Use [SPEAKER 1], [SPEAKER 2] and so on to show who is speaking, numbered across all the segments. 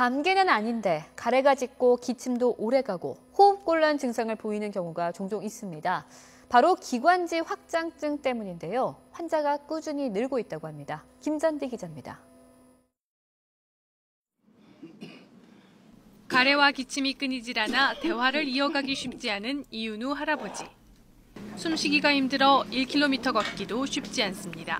[SPEAKER 1] 감기는 아닌데 가래가 짙고 기침도 오래가고 호흡곤란 증상을 보이는 경우가 종종 있습니다. 바로 기관지 확장증 때문인데요. 환자가 꾸준히 늘고 있다고 합니다. 김잔디 기자입니다.
[SPEAKER 2] 가래와 기침이 끊이질 않아 대화를 이어가기 쉽지 않은 이윤우 할아버지. 숨쉬기가 힘들어 1km 걷기도 쉽지 않습니다.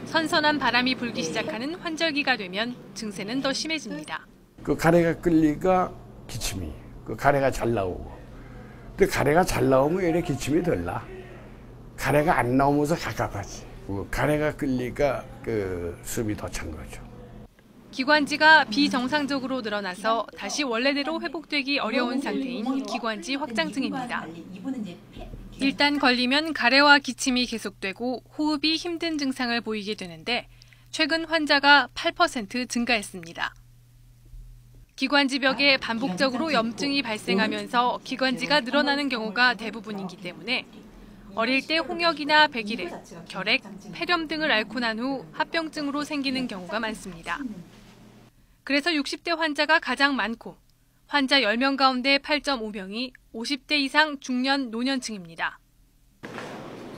[SPEAKER 2] 선선한 바람이 불기 시작하는 환절기가 되면 증세는 더 심해집니다.
[SPEAKER 3] 그 가래가 끌리가 기침이, 그 가래가 잘 나오고. 근데 가래가 잘 나오면 왜 이렇게 기침이 덜 나? 가래가 안 나오면서 갑갑하지. 가래가 끌리가 그 숨이 더 찬 거죠.
[SPEAKER 2] 기관지가 비정상적으로 늘어나서 다시 원래대로 회복되기 어려운 상태인 기관지 확장증입니다. 일단 걸리면 가래와 기침이 계속되고 호흡이 힘든 증상을 보이게 되는데 최근 환자가 8% 증가했습니다. 기관지벽에 반복적으로 염증이 발생하면서 기관지가 늘어나는 경우가 대부분이기 때문에 어릴 때 홍역이나 백일해, 결핵, 폐렴 등을 앓고 난 후 합병증으로 생기는 경우가 많습니다. 그래서 60대 환자가 가장 많고 환자 10명 가운데 8.5명이 50대 이상 중년 노년층입니다.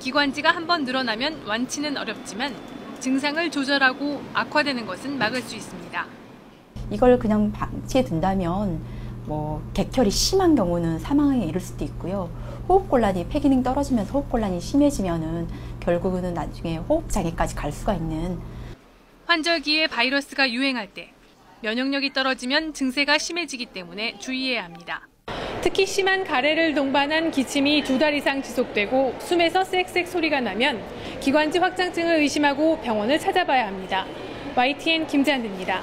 [SPEAKER 2] 기관지가 한번 늘어나면 완치는 어렵지만 증상을 조절하고 악화되는 것은 막을 수 있습니다.
[SPEAKER 4] 이걸 그냥 방치해 둔다면 객혈이 심한 경우는 사망에 이를 수도 있고요. 호흡곤란이 폐 기능 떨어지면서 호흡곤란이 심해지면은 결국은 나중에 호흡장애까지 갈 수가 있는.
[SPEAKER 2] 환절기에 바이러스가 유행할 때 면역력이 떨어지면 증세가 심해지기 때문에 주의해야 합니다. 특히 심한 가래를 동반한 기침이 2달 이상 지속되고 숨에서 쌕쌕 소리가 나면 기관지 확장증을 의심하고 병원을 찾아봐야 합니다. YTN 김잔디입니다.